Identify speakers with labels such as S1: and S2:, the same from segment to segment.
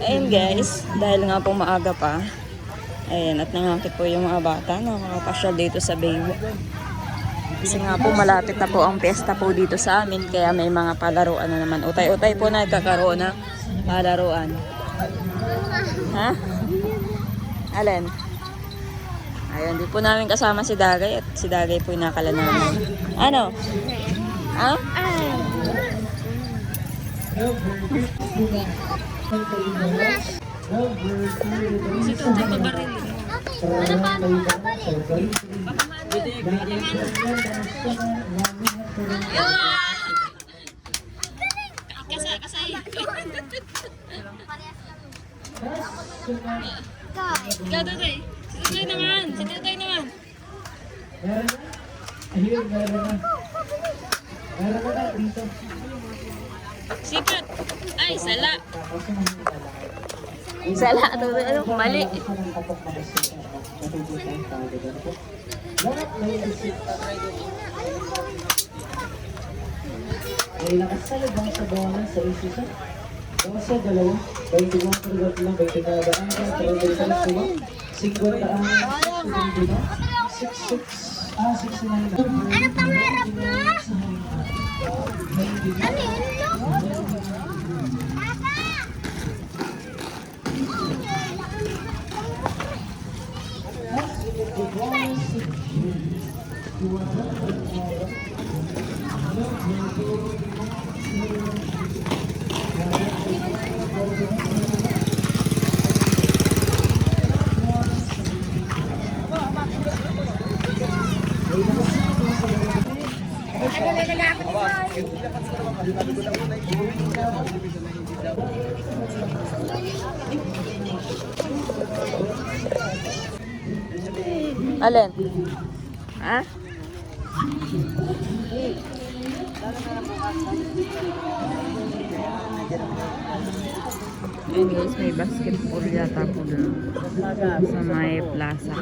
S1: Ayun guys, dahil nga po maaga pa, ayan, at nangakit po yung mga bata na makapasyal dito sa Baywalk. Kasi nga po malapit na po ang piyesta po dito sa amin, kaya may mga palaruan na naman. Utay-utay po na nagkakaroon ng palaruan. Ha? Alin? Ayun, di po namin kasama si Dagay at si Dagay po yung nakala namin. Ano? Ha? Si Tutay pabaril.
S2: Ano pa ang pabaril?
S1: Kasay. Ikaw, Tutay. Si Tutay naman. Sikat. Ay, sala. Sala. Ano, mali.
S3: May nakasalad bang sa bawalan sa isisa? Bawasa dalawa, 21 per lang, 20 na daan ka, 30 sa sila, 50 daan, 69 daan.
S2: Ano pangarap mo? Ano yun?
S1: Alin? Ha? Ayun guys, may basketball yata po doon sa may plaza.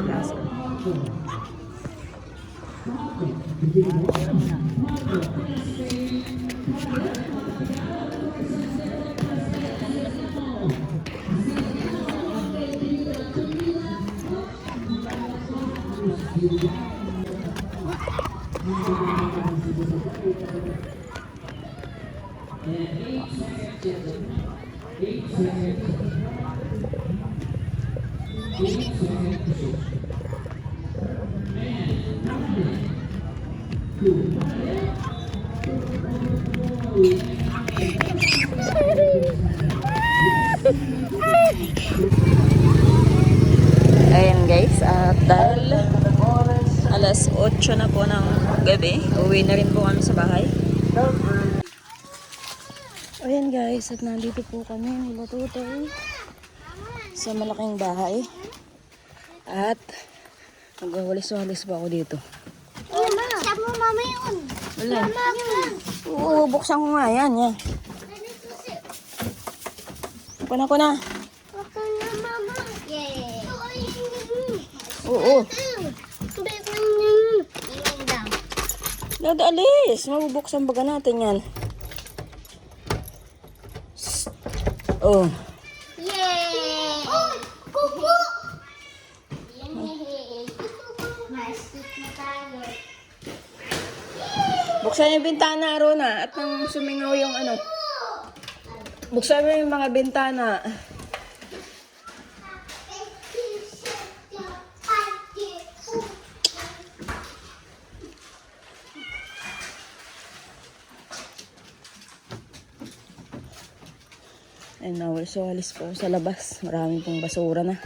S1: Ayan guys, at dahil alas 8 na po ng gabi, uwi na rin po kami sa bahay. Ayan guys, at nandito po kami nila Tutay sa malaking bahay. At magwawalis-walis pa ako dito.
S2: Mama, saan mo mama yun?
S1: Wala.
S2: Mama,
S1: Oo, buksan ko nga yan. Kuna.
S2: Waka na mama. Yay.
S1: Oo.
S2: Iyan daw.
S1: Dada, alis. Mabubuksan baga natin yan. Oh.
S2: Yay! Oh, kuko! Mastik na tayo.
S1: Buksan yung bintana, Rona. At nang sumingaw yung ano. Buksan mo yung mga bintana. Ay, nawalis-walis po sa labas. Maraming pong basura na.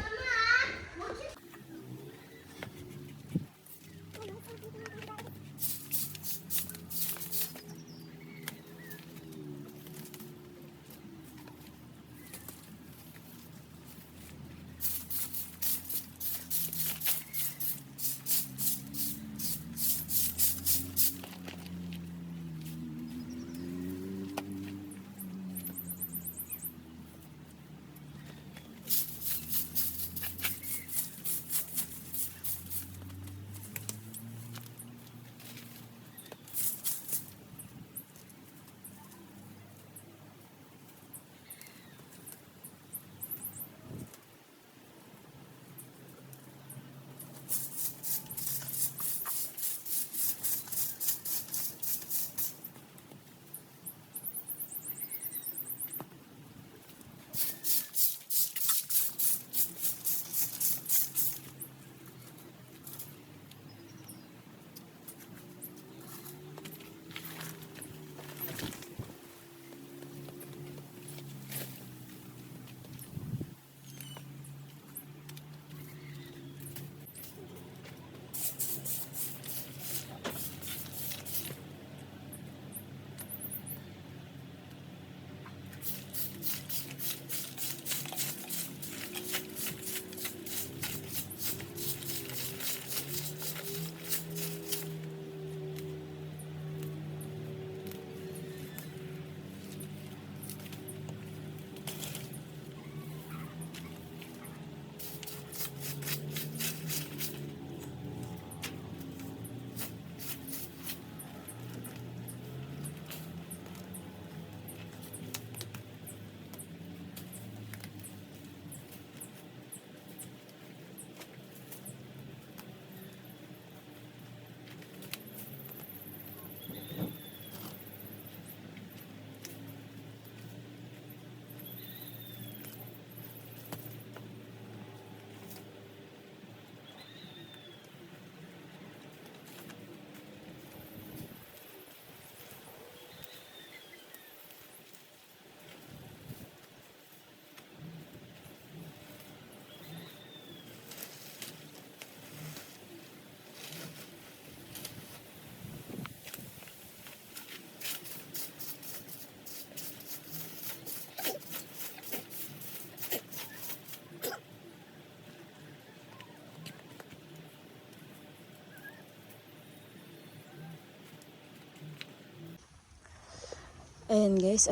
S1: Ayan guys,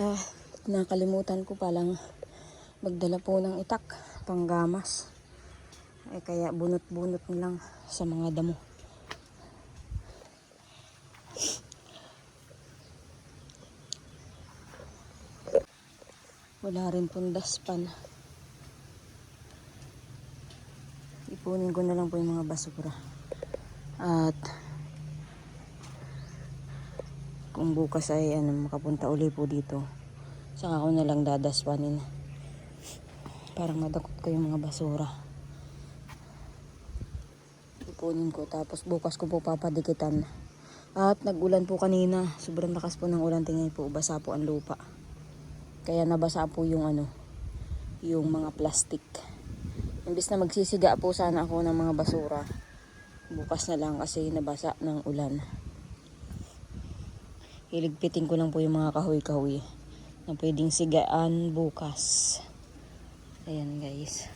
S1: nakalimutan ko palang magdala po ng itak, panggamas. Kaya bunot-bunot na lang sa mga damo. Wala rin pong daspan. Ipunin ko na lang po yung mga basura. At kung bukas ay makapunta uli po dito, saka ko na lang dadaspanin. Parang madakot ko yung mga basura. Ipunin ko, tapos bukas ko po papadikitan. At nag-ulan po kanina. Sobrang lakas po ng ulan. Tingnan po, basa po ang lupa. Kaya nabasa po yung yung mga plastic. Imbis na magsisiga po sana ako ng mga basura, bukas na lang kasi nabasa ng ulan. Iligpitin ko lang po yung mga kahoy-kahoy na pwedeng sigaan bukas. Ayan guys.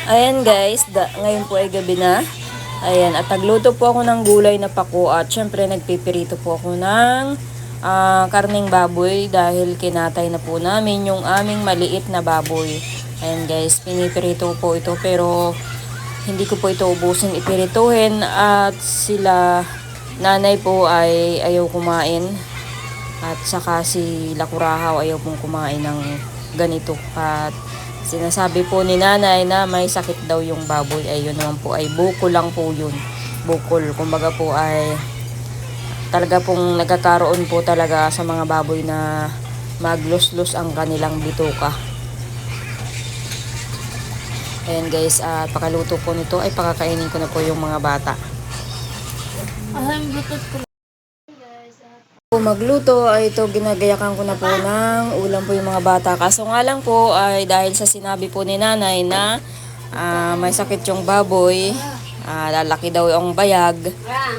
S1: Ayan guys, ngayon po ay gabi na. Ayan, at nagluto po ako ng gulay na pako at syempre nagpipirito po ako ng karning baboy dahil kinatay na po namin yung aming maliit na baboy. Ayan guys, pinipirito po ito pero hindi ko po ito ubusin ipirituhin at sila nanay po ay ayaw kumain at saka si Lakurahaw ayaw pong kumain ng ganito at sinasabi po ni nanay na may sakit daw yung baboy. Ayun naman po ay bukol lang po yun. Bukol. Kumbaga po ay talaga pong nagkakaroon po talaga sa mga baboy na maglos-los ang kanilang bituka. Ayan guys, at pakaluto po nito ay pakakainin ko na po yung mga bata. Magluto ay ito, ginagayakan ko na po ng ulam po yung mga bata. Kaso nga lang po ay dahil sa sinabi po ni nanay na may sakit yung baboy, lalaki daw ang bayag.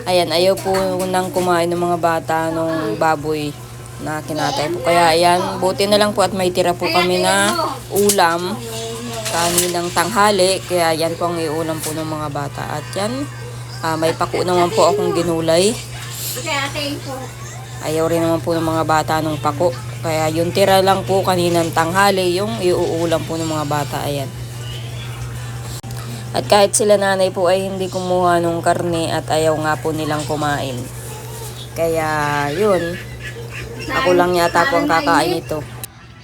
S1: Ayan, ayaw po nang kumain ng mga bata nung baboy na kinatay po. Kaya ayan, buti na lang po at may tira po kami na ulam kaninang tanghali. Kaya yan po ang iulam po ng mga bata. At yan, may pako naman po akong ginulay. Ayaw rin naman po ng mga bata ng pako. Kaya yung tira lang po kaninang tanghali, yung iuulam po ng mga bata. Ayan. At kahit sila nanay po ay hindi kumuha ng karne at ayaw nga po nilang kumain. Kaya yun. Ako lang yata po ang kakain ito.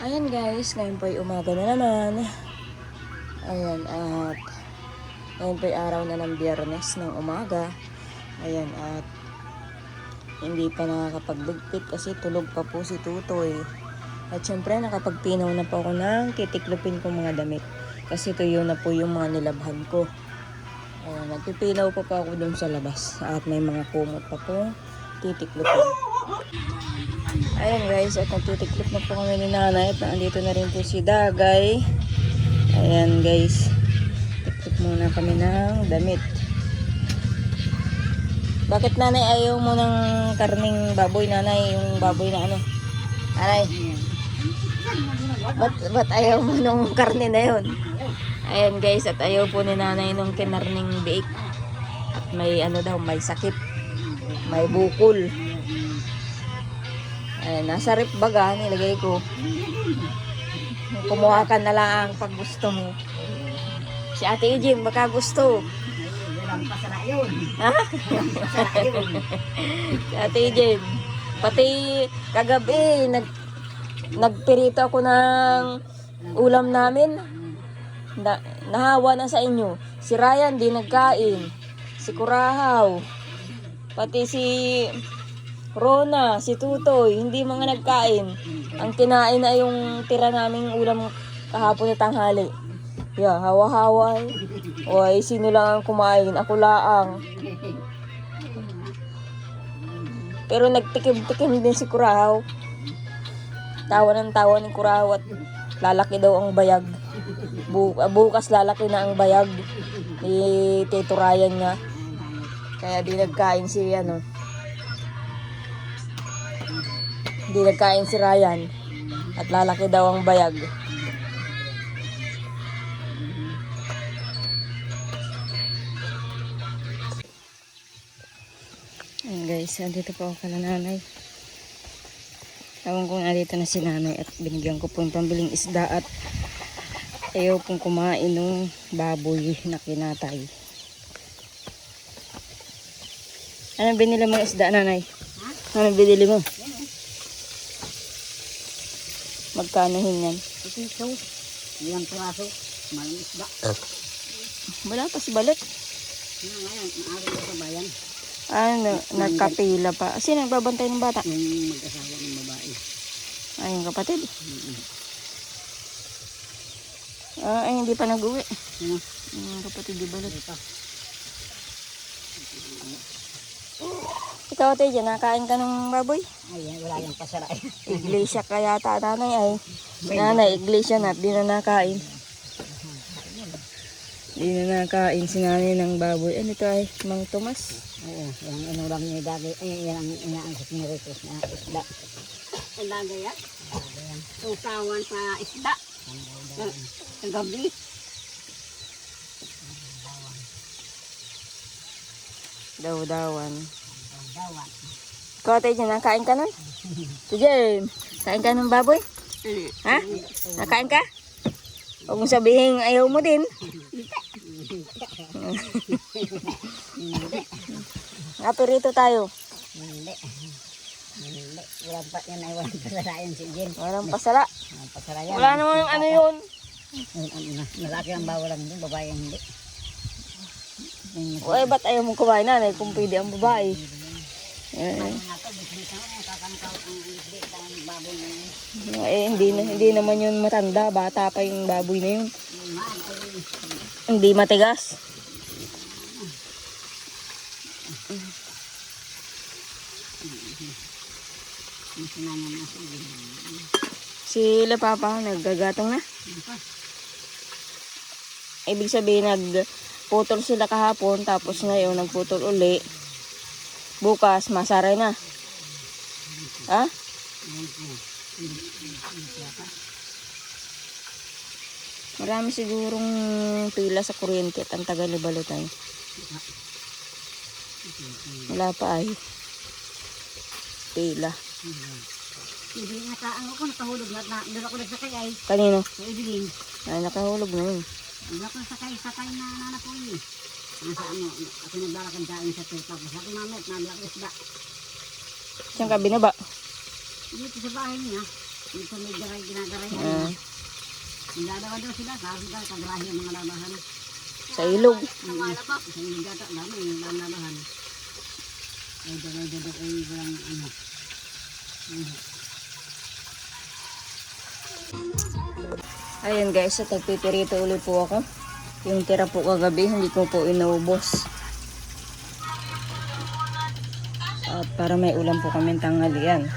S1: Ayan guys, ngayon po ay umaga na naman. Ayan, at ngayon po ay araw na ng Biyernes ng umaga. Ayan, at hindi pa nakakapagligpit kasi tulog pa po si Tutoy. At syempre nakapagpinaw na po ako ng kitiklupin ko mga damit. Kasi tuyo na po yung mga nilabhan ko. Ayan, nagpipinaw pa po ako dun sa labas. At may mga kumot pa po titiklupin. Ayan guys, at nagtitiklop na po kami ni nanay. At nandito na rin po si Dagay. Ayan guys, tiklop muna kami ng damit. Bakit nanay ayaw mo ng karning baboy, nanay? Yung baboy na ano? Nanay? Ba't ayaw mo nung karne na yun? Ayan guys, at ayaw po ni nanay nung kinarning biik. At may ano daw, may sakit. May bukol. Ayan, nasa rip baga, nilagay ko. Kumuha ka na lang pag gusto mo. Si Ate Eugene, baka gusto.
S2: Pasara yun.
S1: Ha?
S2: Pasara yun.
S1: Si Ate Jen, pati kagabi nagpirito ako ng ulam namin. Nahawa na sa inyo. Si Ryan di nagkain. Si Kurahaw. Pati si Rona, si Tutoy, hindi mga nagkain. Ang kinain na yung tira naming ulam kahapon na tanghali. Yeah, hawa-hawa. Oy, sino lang ang kumain? Ako laang. Pero nagtikim-tikim din si Kurahaw. Tawa ng tawa ni Kurahaw at lalaki daw ang bayag. Bukas lalaki na ang bayag ni Tito Ryan nga. Kaya di nagkain si Di nagkain si Ryan. At lalaki daw ang bayag. Ayan guys, andito po ako kala nanay. Tawag ko nandito na si nanay at binigyan ko po yung pambiling isda at ayaw pong kumain ng baboy na kinatay. Anong binili mo isda, nanay? Anong binili mo? Magkano yan?
S2: Ito. Ilang piraso. Malang isda.
S1: Wala pa si Balit.
S2: Ngayon, maaari ko sa bayan.
S1: Ano, nagkapila pa. Sino nagbabantay ng bata?
S2: Yung mag-asawa ng babae.
S1: Ay, yung kapatid. Ay, hindi pa nag-uwi. Yung kapatid di Balit. Ikaw, Ate, dyan, nakain ka ng baboy?
S2: Ay, wala yung pasara.
S1: Iglesia ka yata, nanay ay. Nanay, iglesia na, di na nakain. Di na nakain si nanay ng baboy. Ano ito ay, Mang Tomas?
S2: Oo, yung inulang niya dati. Yan ang inaangkot ni Ritos na isda. Ang lagay yan? Tukawan sa isda. Sa gabi.
S1: Daw-dawan.
S2: Dawan.
S1: Ikaw, Ate, dyan, nakain ka nun? Si Jem, kain ka ng baboy? Ha? Nakain ka? Huwag mong sabihin ayaw mo din. Napirito tayo.
S2: Hindi. Walang pa yan ay walang pasara yan si Jen.
S1: Walang pasala.
S2: Walang pasara yan.
S1: Wala naman yung ano yun.
S2: Lalaki ang bawal lang din, babae ang hindi.
S1: O ba't ayaw mong kumain, nanay, kung pwede ang babae? Hindi naman yun matanda, bata pa yung baboy na yun. Hindi matigas. Sila papa, naggagatong na. Ibig sabihin, nagputol sila kahapon, tapos ngayon nagputol uli. Bukas, masaray na. Ha? Marami sigurong pila sa kuryente at ang tagal ni Balotay. Wala pa ay. Pila.
S2: Hindi nga sa ano ko, nakahulog na doon ako nagsakay ay.
S1: Kanino?
S2: Sa Idilin.
S1: Ay, nakahulog na yun.
S2: Doon ako sakay na nanak ko yun. Nasa ano, ako naglalakad daan sa tuta. Tapos ako mamit, nabila ko isda.
S1: Saan ka binaba?
S2: Dito sa bahay niya. Dito sa may garay, ginagaray. Nagdadawa daw sila, sabi ka, kagarahi ang mga labahan.
S1: Sa ilog.
S2: Sa ilog data, dami yung labahan. Ay, daw, ay, walang ano.
S1: Ayan guys, at nagpipirito ulit po ako. Yung tira po kagabi, hindi ko po inaubos. At para may ulam po kami tanghalian.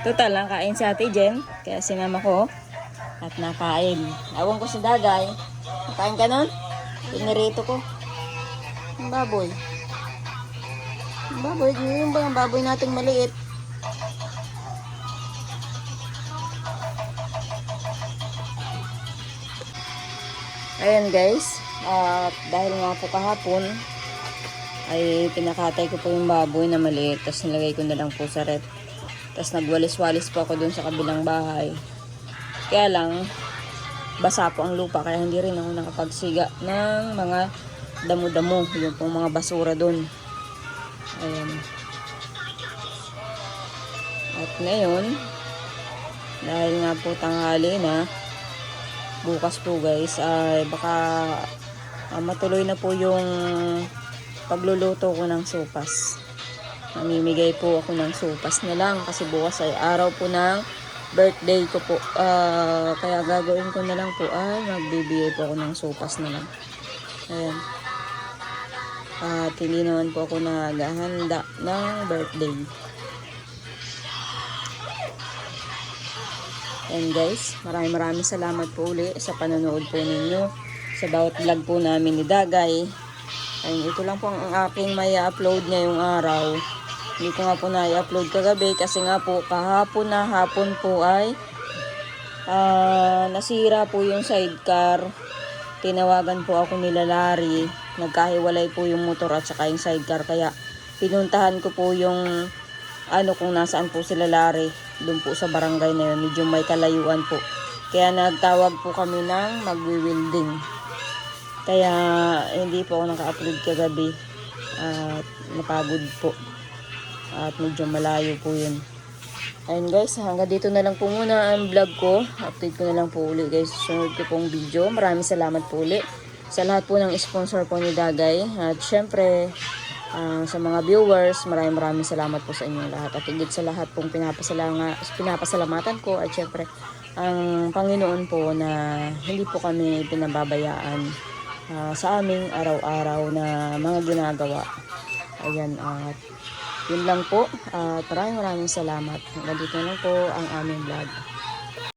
S1: Total, nakain si Ate Jen, kaya sinama ko. At nakain. Awang ko si Dagay. Nakain ka nun? Pinirito ko. Ang baboy. Ang baboy, yung ba ang baboy nating maliit? Ayan guys, dahil nga po kahapon ay pinakatay ko po yung baboy na maliit, tapos nilagay ko na lang po sa rep, tapos nagwalis-walis po ako dun sa kabilang bahay. Kaya lang basa po ang lupa, kaya hindi rin ako nakapagsiga ng mga damo-damo, yung pong mga basura dun. Ayan. At ngayon, dahil nga po tanghali na, bukas po guys ay baka matuloy na po yung pagluluto ko ng sopas. Mamimigay po ako ng sopas na lang kasi bukas ay araw po ng birthday ko po. Kaya gagawin ko na lang po ay magbibigay po ako ng sopas na lang. Ayan. At hindi naman po ako naghahanda ng birthday. And guys, maraming salamat po uli sa panonood po ninyo sa bawat vlog po namin ni Dagay. Ayun, ito lang po ang aking may upload ngayong araw. Hindi ko nga po na-upload kagabi kasi nga po kahapon na hapon po ay nasira po yung sidecar. Tinawagan po ako nila Larry. Nagkahiwalay po yung motor at saka yung sidecar, kaya pinuntahan ko po yung kung nasaan po sila Lari, doon po sa barangay na yun, medyo may kalayuan po. Kaya nagtawag po kami ng magwi-welding. Kaya hindi po ako naka-upload kagabi at napagod po. At medyo malayo po yun. Ayun guys, hanggang dito na lang po muna ang vlog ko. Update ko na lang po ulit guys. Sunod ko pong video. Maraming salamat po ulit sa lahat po ng sponsor po ni Dagay. At syempre, sa mga viewers, maraming salamat po sa inyong lahat. At higit sa lahat pong pinapasalamatan ko. At syempre, ang Panginoon po na hindi po kami pinababayaan sa aming araw-araw na mga ginagawa. Ayan, at yun lang po. At maraming salamat. Hanggang dito na lang po ang aming vlog.